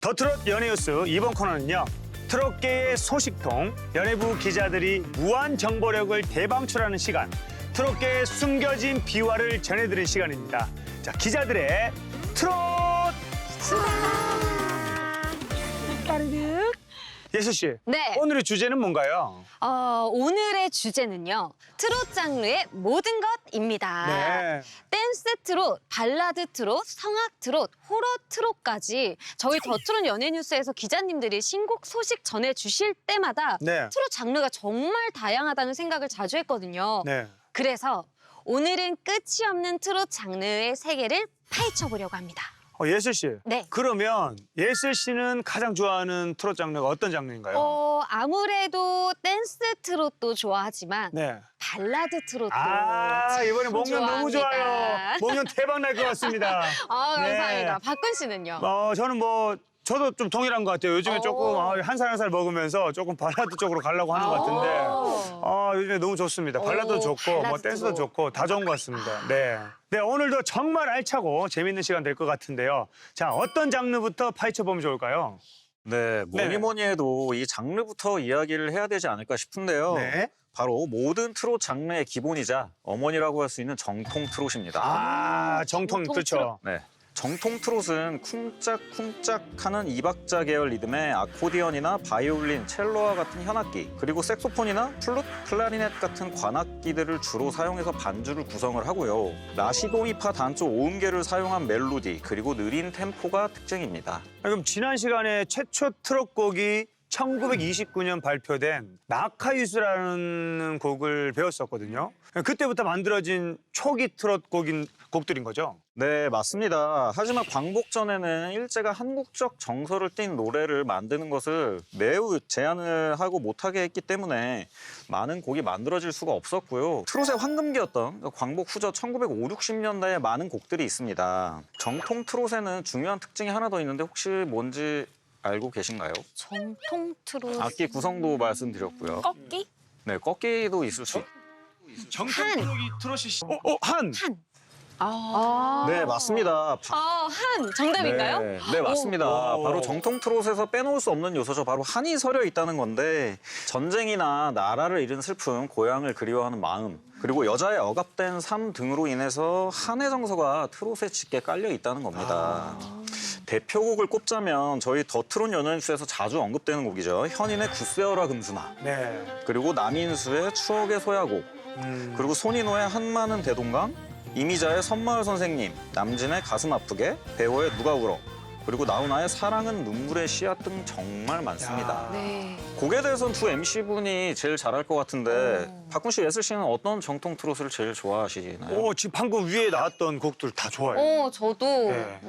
더 트롯 연예뉴스 이번 코너는요. 트롯계의 소식통, 연예부 기자들이 무한 정보력을 대방출하는 시간. 트롯계의 숨겨진 비화를 전해드리는 시간입니다. 자, 기자들의 트롯! 까르륵. 예슬 씨, 네. 오늘의 주제는 뭔가요? 오늘의 주제는요. 트롯 장르의 모든 것입니다. 네. 댄스 트롯, 발라드 트롯, 성악 트롯, 호러 트롯까지 저희 더 트롯 연예뉴스에서 기자님들이 신곡 소식 전해주실 때마다 네. 트롯 장르가 정말 다양하다는 생각을 자주 했거든요. 네. 그래서 오늘은 끝이 없는 트롯 장르의 세계를 파헤쳐보려고 합니다. 예슬 씨. 네. 그러면 예슬 씨는 가장 좋아하는 트롯 장르가 어떤 장르인가요? 아무래도 댄스 트롯도 좋아하지만 네. 발라드 트롯도 이번에 참 목련 너무 좋아요. 좋아합니다. 목련 대박 날 것 같습니다. 감사합니다. 네. 박근 씨는요? 저는 저도 좀 동일한 것 같아요. 요즘에 조금 한 살 한 살 먹으면서 조금 발라드 쪽으로 가려고 하는 것 같은데 요즘에 너무 좋습니다. 발라드도 좋고 발라드 댄스도 트롯. 좋고 다 좋은 것 같습니다. 네. 네, 오늘도 정말 알차고 재밌는 시간 될 것 같은데요. 자, 어떤 장르부터 파헤쳐 보면 좋을까요? 네, 뭐니 해도 이 장르부터 이야기를 해야 되지 않을까 싶은데요. 네. 바로 모든 트롯 장르의 기본이자 어머니라고 할 수 있는 정통 트롯입니다. 정통 정통 그렇죠. 네. 정통 트롯은 쿵짝쿵짝 하는 이박자 계열 리듬에 아코디언이나 바이올린, 첼로와 같은 현악기, 그리고 색소폰이나 플룻, 클라리넷 같은 관악기들을 주로 사용해서 반주를 구성을 하고요. 라시도미파 단조 5음계를 사용한 멜로디, 그리고 느린 템포가 특징입니다. 그럼 지난 시간에 최초 트롯곡이 1929년 발표된 나카유스라는 곡을 배웠었거든요. 그때부터 만들어진 초기 트롯 곡들인 거죠? 네, 맞습니다. 하지만 광복 전에는 일제가 한국적 정서를 띤 노래를 만드는 것을 매우 제한을 하고 못하게 했기 때문에 많은 곡이 만들어질 수가 없었고요. 트롯의 황금기였던 광복 후저 1950, 60년대에 많은 곡들이 있습니다. 정통 트롯에는 중요한 특징이 하나 더 있는데 혹시 뭔지 알고 계신가요? 정통 트롯. 악기 구성도 말씀드렸고요. 꺾기? 네, 꺾기도 있을 수 있고. 정통 한. 트롯이 한. 한. 네, 맞습니다. 한. 정답인가요? 네, 맞습니다. 오. 바로 정통 트롯에서 빼놓을 수 없는 요소죠. 바로 한이 서려 있다는 건데 전쟁이나 나라를 잃은 슬픔, 고향을 그리워하는 마음, 그리고 여자의 억압된 삶 등으로 인해서 한의 정서가 트롯에 짙게 깔려 있다는 겁니다. 대표곡을 꼽자면 저희 더 트롯 연예뉴스에서 자주 언급되는 곡이죠. 현인의 굳세어라 금수나, 네. 그리고 남인수의 추억의 소야곡, 그리고 손인호의 한마는 대동강, 이미자의 선마을 선생님, 남진의 가슴 아프게, 배우의 누가 울어, 그리고 나훈아의 사랑은 눈물의 씨앗 등 정말 많습니다. 네. 곡에 대해서는 두 MC분이 제일 잘할 것 같은데 박군 씨, 예슬 씨는 어떤 정통 트롯을 제일 좋아하시나요? 지금 방금 위에 나왔던 곡들 다 좋아요. 저도 네.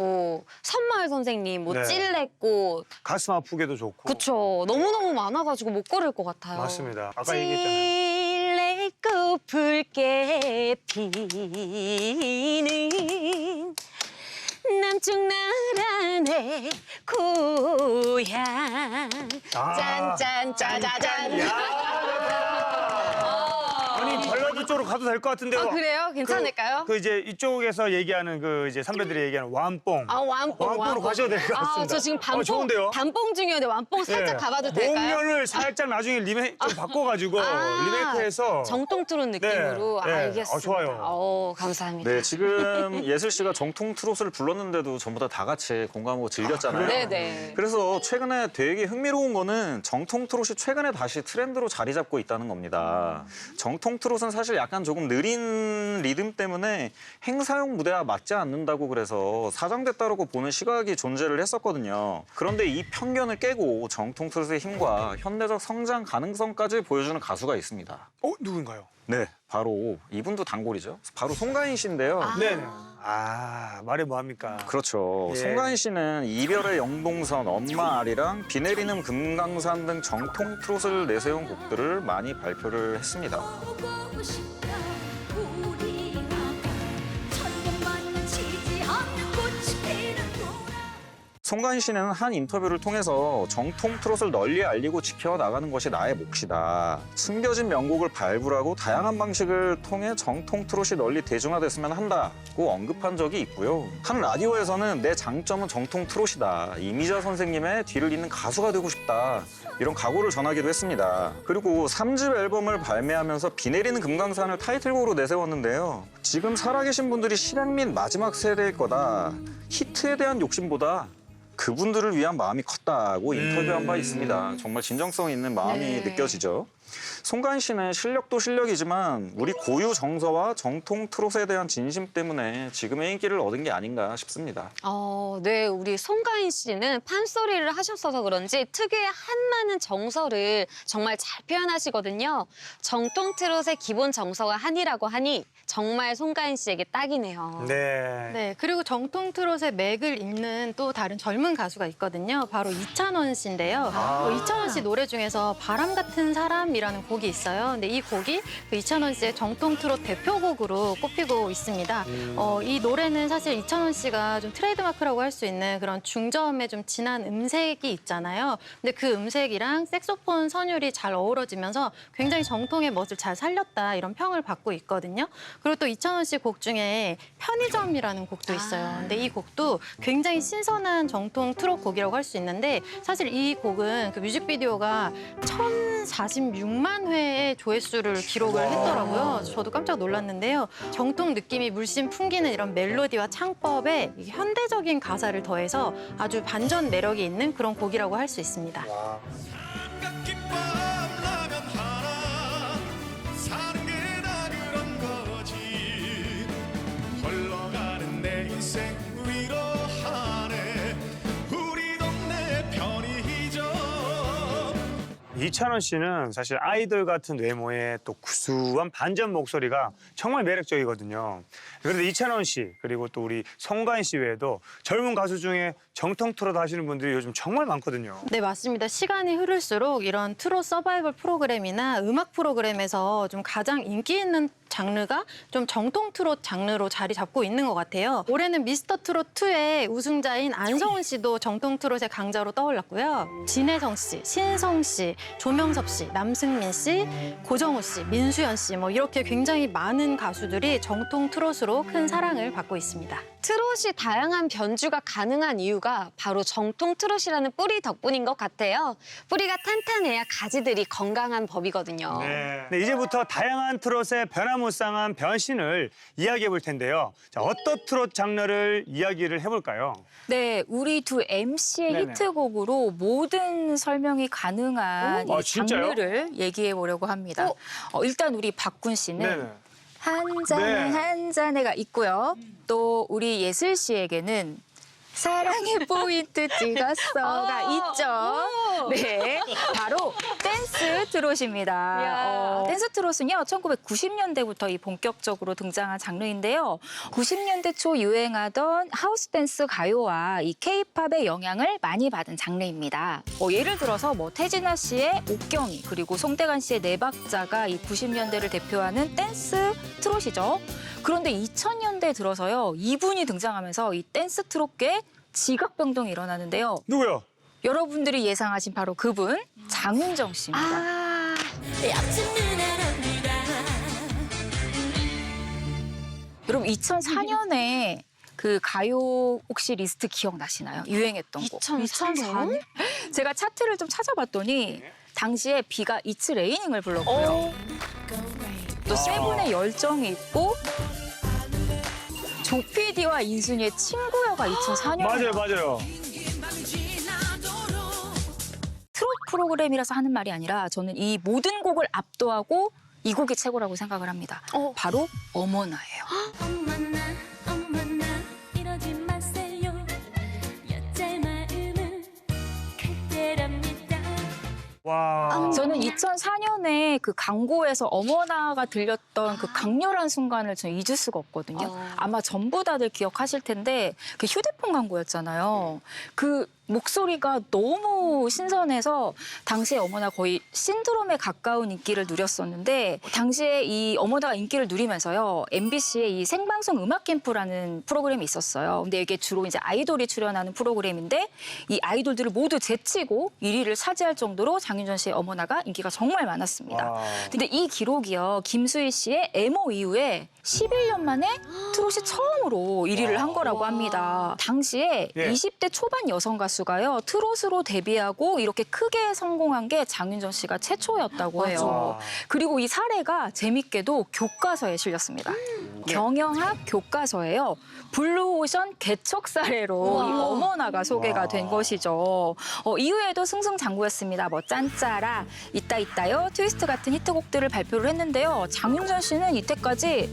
선마을 선생님, 네. 찔레꽃. 가슴 아프게도 좋고. 그쵸. 너무너무 많아가지고 못 고를 것 같아요. 맞습니다. 아까 얘기했잖아요. 찔레꽃 붉게 피는 남쪽 나라 내 고향. 짠짠 짜자잔. 아니 전라도 쪽으로 가도 될 것 같은데요. 그래요? 괜찮을까요? 이제 이쪽에서 얘기하는 이제 선배들이 얘기하는 완뽕. 완뽕. 완뽕으로 가셔도 될 것 같습니다. 저 지금 좋은데요? 단뽕 중이었는데 완뽕 살짝 가봐도 될까요? 목련을 살짝 나중에 좀 바꿔가지고 리메이크해서 정통 트롯 느낌으로. 네. 알겠습니다. 좋아요. 감사합니다. 네, 지금 예슬 씨가 정통 트롯을 불렀는데도 전부 다 같이 공감하고 즐겼잖아요. 네네. 그래서 최근에 되게 흥미로운 거는 정통 트롯이 최근에 다시 트렌드로 자리 잡고 있다는 겁니다. 정통 트롯은 사실 약간 조금 느린 리듬 때문에 행사용 무대와 맞지 않는다고 그래서 사장됐다고 보는 시각이 존재를 했었거든요. 그런데 이 편견을 깨고 정통 트롯의 힘과 현대적 성장 가능성까지 보여주는 가수가 있습니다. 누군가요? 네, 바로 이분도 단골이죠. 바로 송가인 씨인데요. 네네. 말해 뭐합니까? 그렇죠. 예. 송가인 씨는 이별의 영동선, 엄마 아리랑, 비 내리는 금강산 등 정통 트롯을 내세운 곡들을 많이 발표를 했습니다. 보고 싶다 우리가 천년만년 지지 않는 꽃이 피는 보라. 송가인 씨는 한 인터뷰를 통해서 정통 트롯을 널리 알리고 지켜나가는 것이 나의 몫이다. 숨겨진 명곡을 발굴하고 다양한 방식을 통해 정통 트롯이 널리 대중화됐으면 한다고 언급한 적이 있고요. 한 라디오에서는 내 장점은 정통 트롯이다. 이미자 선생님의 뒤를 잇는 가수가 되고 싶다. 이런 각오를 전하기도 했습니다. 그리고 3집 앨범을 발매하면서 비 내리는 금강산을 타이틀곡으로 내세웠는데요. 지금 살아계신 분들이 실행 및 마지막 세대일 거다. 히트에 대한 욕심보다 그분들을 위한 마음이 컸다고 인터뷰한 바 있습니다. 정말 진정성 있는 마음이 네. 느껴지죠. 송가인 씨는 실력도 실력이지만 우리 고유 정서와 정통 트롯에 대한 진심 때문에 지금의 인기를 얻은 게 아닌가 싶습니다. 네, 우리 송가인 씨는 판소리를 하셨어서 그런지 특유의 한많은 정서를 정말 잘 표현하시거든요. 정통 트롯의 기본 정서가 한이라고 하니 정말 송가인 씨에게 딱이네요. 네. 네, 그리고 정통 트롯의 맥을 잇는 또 다른 젊은 가수가 있거든요. 바로 이찬원 씨인데요. 이찬원 씨 노래 중에서 바람 같은 사람이라는 곡이 있어요. 근데 이 곡이 그 이찬원 씨의 정통 트롯 대표곡으로 꼽히고 있습니다. 이 노래는 사실 이찬원 씨가 좀 트레이드마크라고 할 수 있는 그런 중저음의 좀 진한 음색이 있잖아요. 근데 그 음색이랑 색소폰 선율이 잘 어우러지면서 굉장히 정통의 멋을 잘 살렸다 이런 평을 받고 있거든요. 그리고 또 이찬원 씨 곡 중에 편의점이라는 곡도 있어요. 근데 이 곡도 굉장히 신선한 정통 트롯 곡이라고 할 수 있는데 사실 이 곡은 그 뮤직비디오가 1,046만 회의 조회수를 기록을 했더라고요. 저도 깜짝 놀랐는데요. 정통 느낌이 물씬 풍기는 이런 멜로디와 창법에 이 현대적인 가사를 더해서 아주 반전 매력이 있는 그런 곡이라고 할 수 있습니다. 김밥 라면 하나 사는 게 다 그런 거지 흘러가는 내 인생 위로하네 우리 동네 편의점. 이찬원 씨는 사실 아이돌 같은 외모에 또 구수한 반전 목소리가 정말 매력적이거든요. 그런데 이찬원 씨 그리고 또 우리 송가인 씨 외에도 젊은 가수 중에 정통 트롯 하시는 분들이 요즘 정말 많거든요. 네, 맞습니다. 시간이 흐를수록 이런 트롯 서바이벌 프로그램이나 음악 프로그램에서 좀 가장 인기 있는 장르가 좀 정통 트롯 장르로 자리 잡고 있는 것 같아요. 올해는 미스터 트롯 2의 우승자인 안성훈 씨도 정통 트롯의 강자로 떠올랐고요. 진혜성 씨, 신성 씨, 조명섭 씨, 남승민 씨, 고정우 씨, 민수연 씨 뭐 이렇게 굉장히 많은 가수들이 정통 트롯으로 큰 사랑을 받고 있습니다. 트롯이 다양한 변주가 가능한 이유가 바로 정통 트롯이라는 뿌리 덕분인 것 같아요. 뿌리가 탄탄해야 가지들이 건강한 법이거든요. 네, 이제부터 다양한 트롯의 변화무쌍한 변신을 이야기해 볼 텐데요. 자, 어떤 트롯 장르를 이야기를 해볼까요? 네, 우리 두 MC의 네네. 히트곡으로 모든 설명이 가능한 오, 이 진짜요? 장르를 얘기해 보려고 합니다. 일단 우리 박군 씨는 네네. 한 잔에 네. 한 잔에가 있고요. 또 우리 예슬 씨에게는 사랑의 포인트 찍었어가 있죠. 네, 바로 댄스 트롯입니다. 댄스 트롯은요, 1990년대부터 이 본격적으로 등장한 장르인데요. 90년대 초 유행하던 하우스 댄스 가요와 이 K-팝의 영향을 많이 받은 장르입니다. 예를 들어서 태진아 씨의 옥경이 그리고 송대관 씨의 네 박자가 이 90년대를 대표하는 댄스 트롯이죠. 그런데 2000년대 들어서요, 이분이 등장하면서 이 댄스 트롯계 지각변동이 일어나는데요. 누구요? 여러분들이 예상하신 바로 그분, 장윤정 씨입니다. 여러분 2004년에 그 가요 혹시 리스트 기억나시나요? 유행했던 거. 2004년? 제가 차트를 좀 찾아봤더니 당시에 비가 It's Raining 불렀고요. 또 세븐의 열정이 있고 조피디와 인순이의 친구여가 2004년에 맞아요. 트롯 프로그램이라서 하는 말이 아니라 저는 이 모든 곡을 압도하고 이 곡이 최고라고 생각을 합니다. 바로 어머나예요. 어머나 이러지 마세요 여자의 마음은 그대랍니다. 와. 저는 2004년에 그 광고에서 어머나가 들렸던 그 강렬한 순간을 저는 잊을 수가 없거든요. 아마 전부 다들 기억하실 텐데 그 휴대폰 광고였잖아요. 그 목소리가 너무 너무 신선해서 당시에 어머나 거의 신드롬에 가까운 인기를 누렸었는데 당시에 이 어머나가 인기를 누리면서요. MBC의 이 생방송 음악 캠프라는 프로그램이 있었어요. 근데 이게 주로 이제 아이돌이 출연하는 프로그램인데 이 아이돌들을 모두 제치고 1위를 차지할 정도로 장윤정 씨의 어머나가 인기가 정말 많았습니다. 와. 근데 이 기록이요. 김수희 씨의 애모 이후에 11년 만에 트롯이 처음으로 1위를 한 거라고 합니다. 당시에 예. 20대 초반 여성 가수가요. 트롯으로 데뷔하고 이렇게 크게 성공한 게 장윤정 씨가 최초였다고 해요. 그리고 이 사례가 재밌게도 교과서에 실렸습니다. 경영학 교과서에요. 블루오션 개척 사례로 이 어머나가 소개가 된 것이죠. 이후에도 승승장구했습니다. 뭐 짠짜라, 있다요, 트위스트 같은 히트곡들을 발표를 했는데요. 장윤정 씨는 이때까지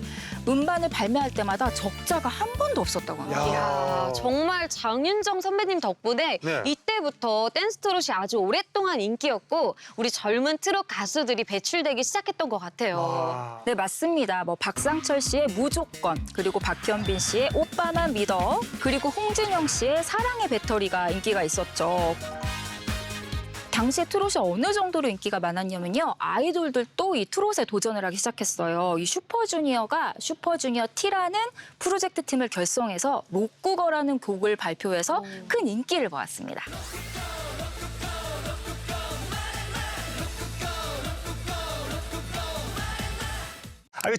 음반을 발매할 때마다 적자가 한 번도 없었다고 합니다. 이야, 정말 장윤정 선배님 덕분에 네. 이때부터 댄스 트롯이 아주 오랫동안 인기였고 우리 젊은 트롯 가수들이 배출되기 시작했던 것 같아요. 와. 네, 맞습니다. 뭐 박상철 씨의 무조건, 그리고 박현빈 씨의 오빠만 믿어, 그리고 홍진영 씨의 사랑의 배터리가 인기가 있었죠. 당시에 트롯이 어느 정도로 인기가 많았냐면요. 아이돌들도 이 트롯에 도전을 하기 시작했어요. 이 슈퍼주니어가 슈퍼주니어 T라는 프로젝트 팀을 결성해서 록국어라는 곡을 발표해서 큰 인기를 모았습니다.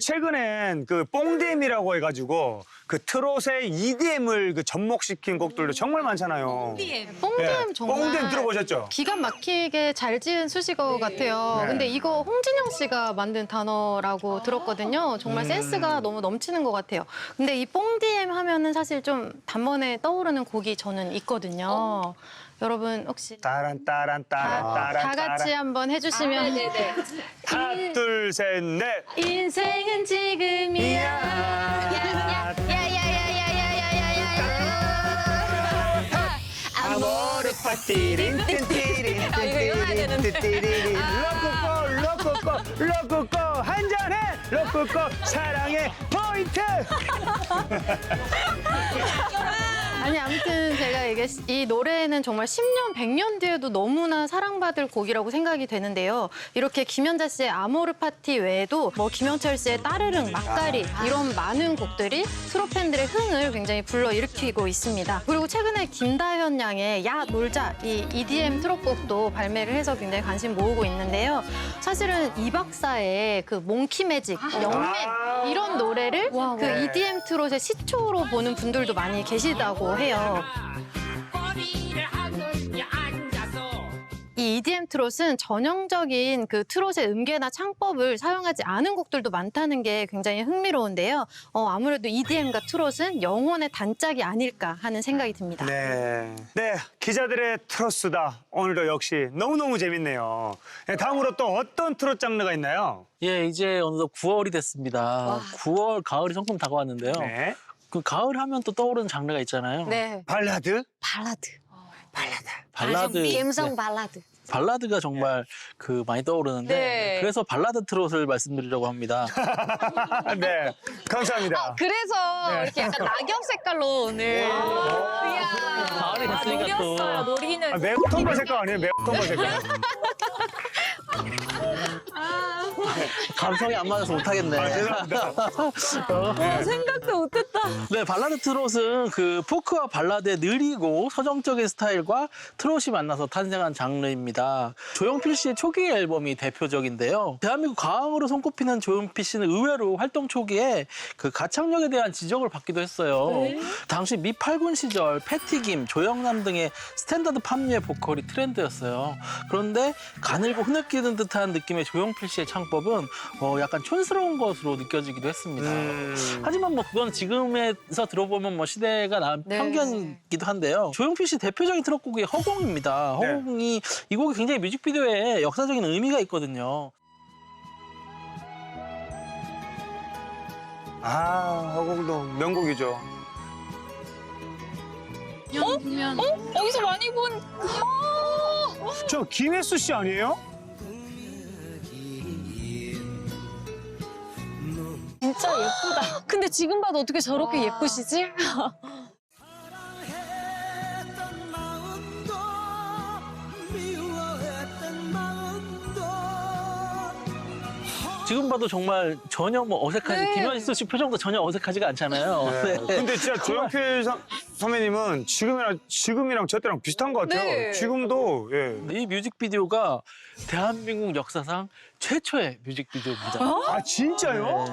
최근엔 그 뽕댐이라고 해가지고 그 트롯의 EDM을 그 접목시킨 곡들도 정말 많잖아요. 뽕댐 정말 뽕댐 들어보셨죠? 기가 막히게 잘 지은 수식어 같아요. 네. 근데 이거 홍진영 씨가 만든 단어라고 들었거든요. 정말 센스가 너무 넘치는 것 같아요. 근데 이 뽕디엠 하면은 사실 좀 단번에 떠오르는 곡이 저는 있거든요. 여러분 혹시 따란 따란 따란 따란 다 같이 한번 해주시면 하나 둘 셋 넷. 인생은 지금이야. 아모르 파티린 띠띠린 띠띠린 띠띠린 로쿠꼬 한잔해 로쿠꼬 사랑의 포인트. 아니 아무튼 제가 이게 이 노래는 정말 10년, 100년 뒤에도 너무나 사랑받을 곡이라고 생각이 되는데요. 이렇게 김연자 씨의 아모르 파티 외에도 뭐 김영철 씨의 따르릉, 막다리 이런 많은 곡들이 트롯 팬들의 흥을 굉장히 불러일으키고 있습니다. 그리고 최근에 김다현 양의 야 놀자 이 EDM 트롯곡도 발매를 해서 굉장히 관심 모으고 있는데요. 사실은 이 박사의 그 몽키 매직, 영맨 이런 노래를 그 EDM 트롯의 시초로 보는 분들도 많이 계시다고 해요. 이 EDM 트롯은 전형적인 그 트롯의 음계나 창법을 사용하지 않은 곡들도 많다는 게 굉장히 흥미로운데요. 아무래도 EDM과 트롯은 영혼의 단짝이 아닐까 하는 생각이 듭니다. 네, 기자들의 트롯 수다 오늘도 역시 너무너무 재밌네요. 다음으로 또 어떤 트롯 장르가 있나요? 예, 이제 어느덧 9월이 됐습니다. 9월 가을이 성큼 다가왔는데요. 네, 그 가을 하면 또 떠오르는 장르가 있잖아요. 네, 발라드. 발라드. 감성 발라드. 발라드가 정말 그 많이 떠오르는데 네. 그래서 발라드 트롯을 말씀드리려고 합니다. 네, 감사합니다. 그래서 이렇게 약간 낙엽 색깔로 오늘. 이야. 가을이 됐으니까 또 노리는 매콤한 색깔 아니에요? 매콤한 색깔. 감성이 안 맞아서 못하겠네. 죄송합니다. 생각도 못했다. 네, 발라드 트롯은 그 포크와 발라드의 느리고 서정적인 스타일과 트롯이 만나서 탄생한 장르입니다. 조용필 씨의 초기 앨범이 대표적인데요. 대한민국 가왕으로 손꼽히는 조용필 씨는 의외로 활동 초기에 그 가창력에 대한 지적을 받기도 했어요. 당시 미팔군 시절 패티김, 조영남 등의 스탠다드 팝류의 보컬이 트렌드였어요. 그런데 가늘고 흐느끼는 듯한 느낌의 조용필 씨의 창법은 약간 촌스러운 것으로 느껴지기도 했습니다. 하지만 뭐 그건 지금에서 들어보면 뭐 시대가 편견이기도 한데요. 조용필 씨 대표적인 트롯곡이 허공입니다. 허공이 이 곡이 굉장히 뮤직비디오에 역사적인 의미가 있거든요. 허공도 명곡이죠. 어디서 많이 본 저 김혜수 씨 아니에요? 진짜 예쁘다. 근데 지금 봐도 어떻게 저렇게 예쁘시지? 지금 봐도 정말 전혀 뭐 어색하지 네. 김현수 씨 표정도 전혀 어색하지가 않잖아요. 네. 근데 진짜 조용필 선배님은 지금이랑 저 때랑 비슷한 것 같아요. 네. 지금도 예. 이 뮤직비디오가 대한민국 역사상 최초의 뮤직비디오입니다. 아 진짜요?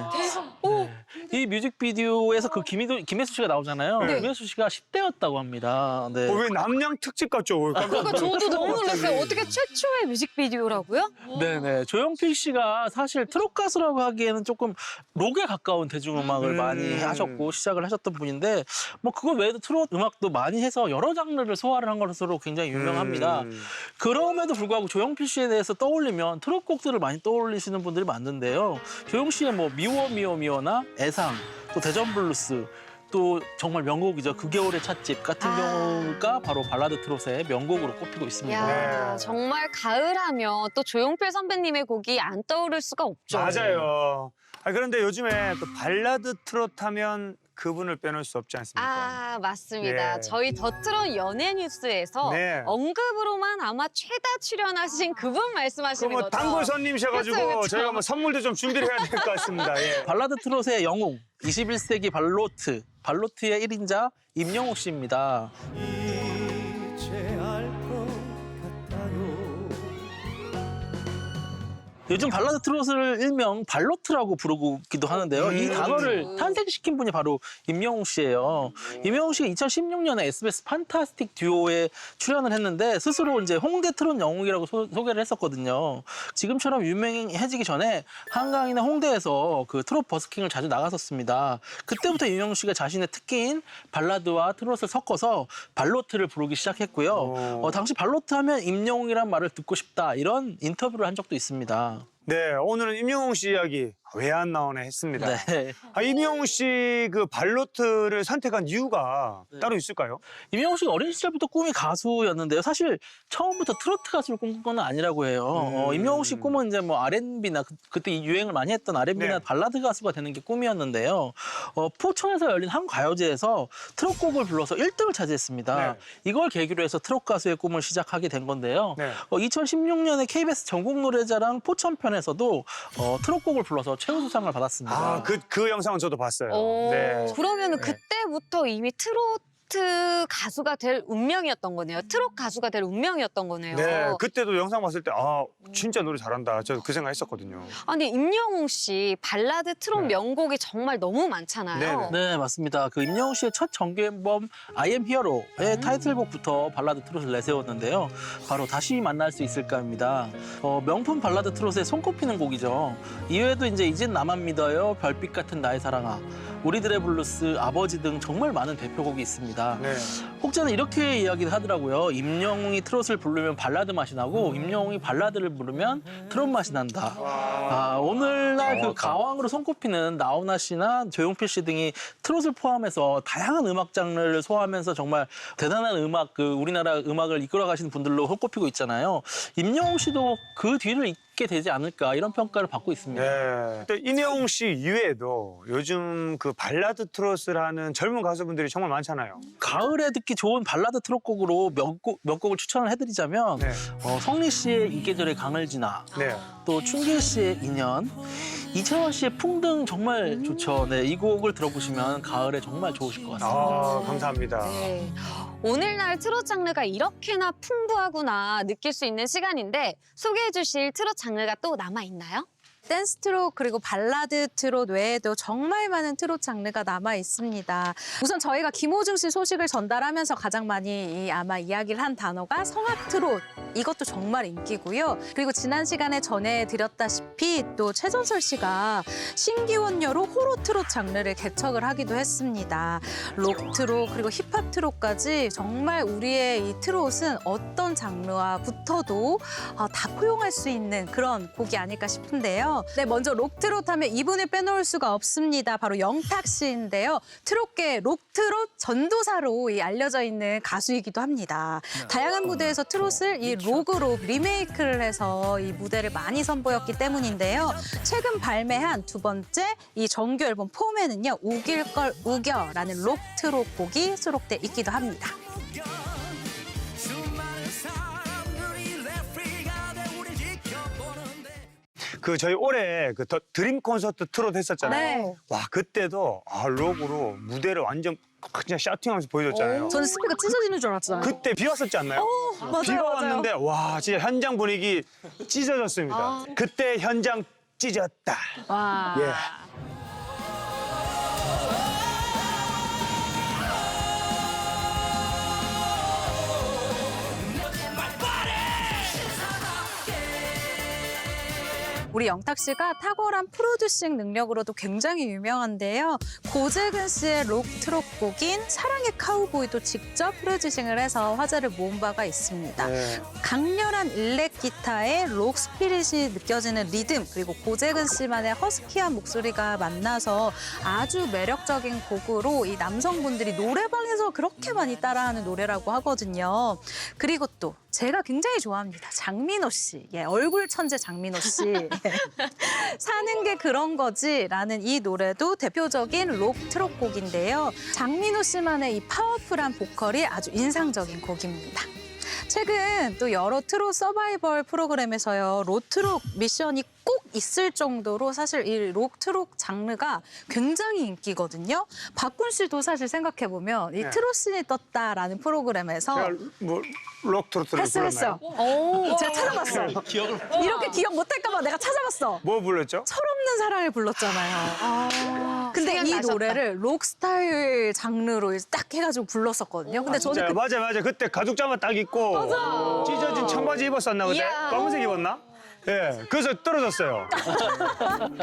네. 이 뮤직비디오에서 그 김혜수 씨가 나오잖아요. 네. 김혜수 씨가 10대였다고 합니다. 네. 왜 남양 특집 같죠? 그러니까 저도 너무 놀랐어요. 어떻게 최초의 뮤직비디오라고요? 네네. 조용필 씨가 사실 트롯 가수라고 하기에는 조금 록에 가까운 대중음악을 많이 하셨고 시작을 하셨던 분인데 뭐 그거 외에도 트롯 음악도 많이 해서 여러 장르를 소화를 한 것으로 굉장히 유명합니다. 그럼에도 불구하고 조용필 씨에 대해서 떠올리면 트롯 곡들을 많이 떠올리시는 분들이 많은데요. 조용 씨의 뭐 미워 미워 미워나 애상, 또 대전 블루스, 또 정말 명곡이죠. 그 겨울의 찻집 같은 경우가 바로 발라드 트롯의 명곡으로 꼽히고 있습니다. 야, 네. 정말 가을하면 또 조용필 선배님의 곡이 안 떠오를 수가 없죠. 맞아요. 그런데 요즘에 또 발라드 트롯 하면 그분을 빼놓을 수 없지 않습니까? 아, 맞습니다. 예. 저희 더트롯 연예뉴스에서 네. 언급으로만 아마 최다 출연하신 그분 말씀하시는 그뭐 거죠? 단골 손님이셔가지고 그쵸, 그쵸. 저희가 뭐 선물도 좀 준비를 해야 될 것 같습니다. 예. 발라드 트롯의 영웅, 21세기 발로트의 1인자 임영웅 씨입니다. 이제 알 것 같아요. 요즘 발라드 트롯을 일명 발로트라고 부르기도 하는데요. 이 단어를 탄생시킨 분이 바로 임영웅 씨예요. 임영웅 씨가 2016년에 SBS 판타스틱 듀오에 출연을 했는데 스스로 이제 홍대 트롯 영웅이라고 소개를 했었거든요. 지금처럼 유명해지기 전에 한강이나 홍대에서 그 트롯 버스킹을 자주 나갔었습니다. 그때부터 임영웅 씨가 자신의 특기인 발라드와 트롯을 섞어서 발로트를 부르기 시작했고요. 당시 발로트 하면 임영웅이란 말을 듣고 싶다 이런 인터뷰를 한 적도 있습니다. 네, 오늘은 임영웅 씨 이야기 왜 안 나오네 했습니다. 네. 임영웅 씨 그 발로트를 선택한 이유가 따로 있을까요? 임영웅 씨가 어린 시절부터 꿈이 가수였는데요. 사실 처음부터 트로트 가수를 꿈꾼 건 아니라고 해요. 임영웅 씨 꿈은 이제 뭐 R&B나 그때 유행을 많이 했던 R&B나 네. 발라드 가수가 되는 게 꿈이었는데요. 포천에서 열린 한 가요제에서 트롯곡을 불러서 1등을 차지했습니다. 네. 이걸 계기로 해서 트롯 가수의 꿈을 시작하게 된 건데요. 네. 2016년에 KBS 전국노래자랑 포천편에서도 트롯곡을 불러서 최우수상을 받았습니다. 아, 그 영상은 저도 봤어요. 오, 네. 그러면은 네. 그때부터 이미 트로트 가수가 될 운명이었던 거네요. 트롯 가수가 될 운명이었던 거네요. 네, 그때도 영상 봤을 때 진짜 노래 잘한다. 저 그 생각했었거든요. 아니 임영웅 씨 발라드 트롯 네. 명곡이 정말 너무 많잖아요. 네네. 네, 맞습니다. 그 임영웅 씨의 첫 정규 앨범 I Am Hero의 타이틀곡부터 발라드 트롯을 내세웠는데요. 바로 다시 만날 수 있을까입니다. 명품 발라드 트롯에 손꼽히는 곡이죠. 이외에도 이젠 나만 믿어요, 별빛 같은 나의 사랑아, 우리들의 블루스, 아버지 등 정말 많은 대표곡이 있습니다. 네. 혹자는 이렇게 이야기를 하더라고요. 임영웅이 트롯을 부르면 발라드 맛이 나고 임영웅이 발라드를 부르면 트롯 맛이 난다. 오늘날 그 가왕으로 손꼽히는 나훈아 씨나 조용필 씨 등이 트롯을 포함해서 다양한 음악 장르를 소화하면서 정말 대단한 우리나라 음악을 이끌어가시는 분들로 손꼽히고 있잖아요. 임영웅 씨도 그 뒤를 잇게 되지 않을까 이런 평가를 받고 있습니다. 네. 또 임영웅 씨 이외에도 요즘 그 발라드 트롯을 하는 젊은 가수분들이 정말 많잖아요. 가을에 듣기 좋은 발라드 트롯곡으로 몇 곡을 추천을 해드리자면 네. 성리 씨의 이 계절의 강을 지나, 네. 또 춘길 씨의 인연, 이채원 씨의 풍등 정말 좋죠. 네, 이 곡을 들어보시면 가을에 정말 좋으실 것 같습니다. 감사합니다. 네. 오늘날 트롯 장르가 이렇게나 풍부하구나 느낄 수 있는 시간인데 소개해 주실 트롯 장르가 또 남아있나요? 댄스 트롯 그리고 발라드 트롯 외에도 정말 많은 트롯 장르가 남아 있습니다. 우선 저희가 김호중 씨 소식을 전달하면서 가장 많이 아마 이야기를 한 단어가 성악 트롯. 이것도 정말 인기고요. 그리고 지난 시간에 전해드렸다시피 또 최전설 씨가 신기원녀로 호로 트롯 장르를 개척을 하기도 했습니다. 록 트롯 그리고 힙합 트롯까지 정말 우리의 이 트롯은 어떤 장르와 붙어도 다 포용할 수 있는 그런 곡이 아닐까 싶은데요. 네, 먼저 록트롯 하면 이분을 빼놓을 수가 없습니다. 바로 영탁 씨인데요. 트롯계 록트롯 전도사로 알려져 있는 가수이기도 합니다. 다양한 무대에서 트롯을 이 록으로 리메이크를 해서 이 무대를 많이 선보였기 때문인데요. 최근 발매한 두 번째 이 정규 앨범 폼에는요. 우길 걸 우겨라는 록트롯 곡이 수록돼 있기도 합니다. 저희 올해 드림 콘서트 트롯 했었잖아요. 네. 와 그때도 록으로 무대를 완전 그냥 샤팅하면서 보여줬잖아요. 저는 스피커 찢어지는 줄 알았잖아요. 그때 비 왔었지 않나요? 맞아요, 비가 맞아요. 왔는데 와 진짜 현장 분위기 찢어졌습니다. 그때 현장 찢었다. 와. 예. 우리 영탁 씨가 탁월한 프로듀싱 능력으로도 굉장히 유명한데요. 고재근 씨의 록 트롯 곡인 사랑의 카우보이도 직접 프로듀싱을 해서 화제를 모은 바가 있습니다. 네. 강렬한 일렉 기타에 록 스피릿이 느껴지는 리듬 그리고 고재근 씨만의 허스키한 목소리가 만나서 아주 매력적인 곡으로 이 남성분들이 노래방에서 그렇게 많이 따라하는 노래라고 하거든요. 그리고 또 제가 굉장히 좋아합니다. 장민호 씨. 예, 얼굴 천재 장민호 씨. 사는 게 그런 거지라는 이 노래도 대표적인 록 트롯 곡인데요. 장민호 씨만의 이 파워풀한 보컬이 아주 인상적인 곡입니다. 최근 또 여러 트롯 서바이벌 프로그램에서요. 록트롯 미션이 꼭 있을 정도로 사실 이 록트롯 장르가 굉장히 인기거든요. 박군 씨도 사실 생각해보면 이 네. 트롯신이 떴다라는 프로그램에서 제가 록 트로트를 했어. 불렀나요? 제가 찾아봤어. 이렇게 기억 못할까 봐 내가 찾아봤어. 뭐 불렀죠? 철없는 사랑을 불렀잖아요. 근데 이 생각나셨다. 노래를 록 스타일 장르로 딱 해가지고 불렀었거든요. 근데 저는 진짜요? 맞아. 그때 가죽 잠바 딱 입고 찢어진 청바지 입었었나 그때? 이야. 검은색 입었나? 예, 그래서 떨어졌어요.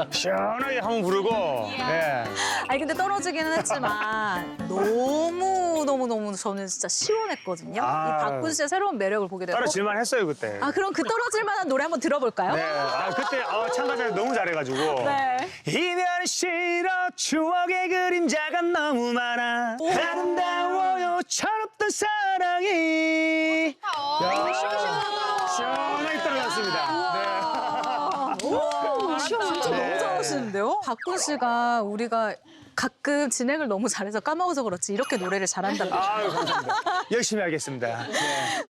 시원하게 한번 부르고. 예. 아니 근데 떨어지기는 했지만 너무 저는 진짜 시원했거든요. 아. 이 박군 씨의 새로운 매력을 보게 되고. 떨어질만 했어요 그때. 아 그럼 그 떨어질 만한 노래 한번 들어볼까요? 네, 그때 참가자를 너무 잘해가지고. 네. 이별이 싫어 추억의 그림자가 너무 많아 아름다워요 철없던 사랑이. 시원하게 떨어졌습니다. 진짜 너무 잘하시는데요? 박군 씨가 우리가 가끔 진행을 너무 잘해서 까먹어서 그렇지 이렇게 노래를 잘한다고. 아유 감사합니다. 열심히 하겠습니다. 네.